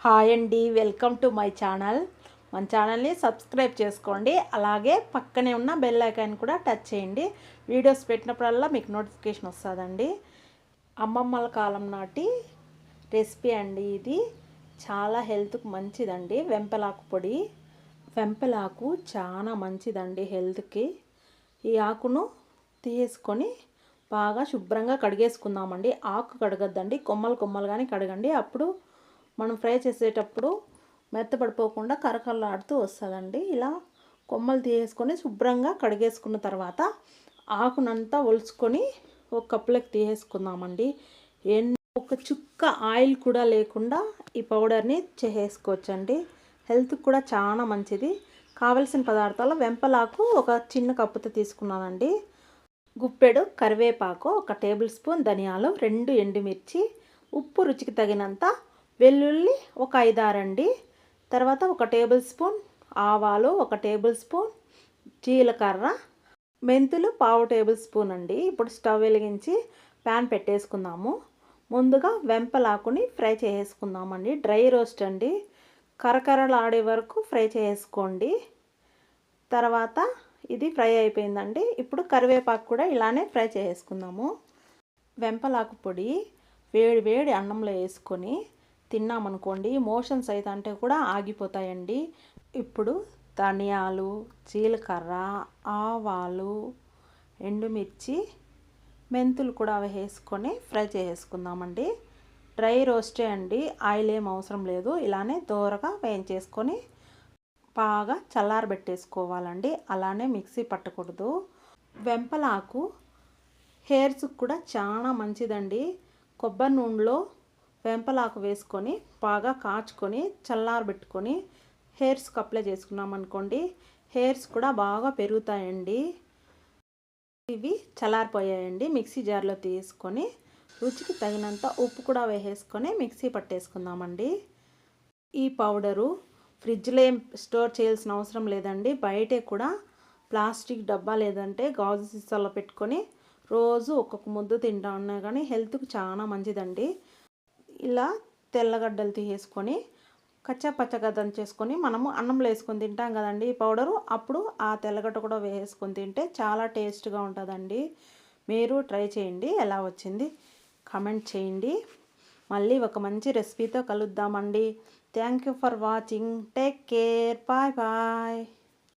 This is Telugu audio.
హాయ్ అండి, వెల్కమ్ టు మై ఛానల్. మన ఛానల్ని సబ్స్క్రైబ్ చేసుకోండి. అలాగే పక్కనే ఉన్న బెల్ ఐకాన్ కూడా టచ్ చేయండి. వీడియోస్ పెట్టినప్పుడల్లా మీకు నోటిఫికేషన్ వస్తుందండి. అమ్మమ్మల కాలం నాటి రెసిపీ అండి ఇది. చాలా హెల్త్కి మంచిదండి. వెంపలాకు పొడి. వెంపలాకు చాలా మంచిదండి హెల్త్కి. ఈ ఆకును తీసుకొని బాగా శుభ్రంగా కడిగేసుకుందామండి. ఆకు కడగద్దండి, కొమ్మలు కానీ కడగండి. అప్పుడు మనం ఫ్రై చేసేటప్పుడు మెత్తపడిపోకుండా కరకరలాడుతూ వస్తుందండి. ఇలా కొమ్మలు తీసేసుకొని శుభ్రంగా కడిగేసుకున్న తర్వాత ఆకునంతా ఒలుచుకొని ఒక కప్పులోకి తీసేసుకుందామండి. ఒక చుక్క ఆయిల్ కూడా లేకుండా ఈ పౌడర్ని చేసేసుకోవచ్చండి. హెల్త్కి కూడా చాలా మంచిది. కావలసిన పదార్థాలు వెంపలాకు ఒక చిన్న కప్పుతో తీసుకున్నానండి. గుప్పెడు కరివేపాకు, ఒక టేబుల్ స్పూన్ ధనియాలు, 2 ఎండుమిర్చి, ఉప్పు రుచికి తగినంత, వెల్లుల్లి ఒక 5-6 అండి. తర్వాత ఒక టేబుల్ స్పూన్ ఆవాలు, ఒక టేబుల్ స్పూన్ జీలకర్ర, మెంతులు 1/2 టేబుల్ స్పూన్ అండి. ఇప్పుడు స్టవ్ వెలిగించి ప్యాన్ పెట్టేసుకుందాము. ముందుగా వెంపలాకుని ఫ్రై చేసుకుందామండి. డ్రై రోస్ట్ అండి. కరకరలాడే వరకు ఫ్రై చేసుకోండి. తర్వాత ఇది ఫ్రై అయిపోయిందండి. ఇప్పుడు కరివేపాకు కూడా ఇలానే ఫ్రై చేసుకుందాము. వెంపలాకు పొడి వేడి వేడి అన్నంలో వేసుకొని తిన్నామనుకోండి, మోషన్స్ అయితే అంటే కూడా ఆగిపోతాయండి. ఇప్పుడు ధనియాలు, జీలకర్ర, ఆవాలు, ఎండుమిర్చి, మెంతులు కూడా వేసుకొని ఫ్రై చేసుకుందామండి. డ్రై రోస్టే అండి, ఆయిల్ ఏం అవసరం లేదు. ఇలానే దోరగా వేయించేసుకొని బాగా చల్లారబెట్టేసుకోవాలండి. అలానే మిక్సీ పట్టకూడదు. వెంపలాకు హెయిర్స్కి కూడా చాలా మంచిదండి. కొబ్బరి నూనెలో వెంపలాకు వేసుకొని బాగా కాచుకొని చల్లారబెట్టుకొని హెయిర్స్కి అప్లై చేసుకున్నాం అనుకోండి, హెయిర్స్ కూడా బాగా పెరుగుతాయండి. ఇవి చల్లారిపోయాయండి. మిక్సీ జార్లో తీసుకొని రుచికి తగినంత ఉప్పు కూడా వేసేసుకొని మిక్సీ పట్టేసుకుందామండి. ఈ పౌడరు ఫ్రిడ్జ్లో ఏం స్టోర్ చేయాల్సిన అవసరం లేదండి. బయటే కూడా ప్లాస్టిక్ డబ్బా లేదంటే గాజు సీసాలో పెట్టుకొని రోజు ఒక్కొక్క ముద్ద తింటా ఉన్నా కానీ హెల్త్కి చాలా మంచిదండి. ఇలా తెల్లగడ్డలు తీసేసుకొని కచ్చా పచ్చగా దంచేసుకొని మనము అన్నంలో వేసుకొని తింటాం కదండి ఈ పౌడరు. అప్పుడు ఆ తెల్లగడ్డ కూడా వేసుకొని తింటే చాలా టేస్ట్గా ఉంటుందండి. మీరు ట్రై చేయండి. ఎలా వచ్చింది కామెంట్ చేయండి. మళ్ళీ ఒక మంచి రెసిపీతో కలుద్దామండి. Thank you for watching. Take care. Bye bye.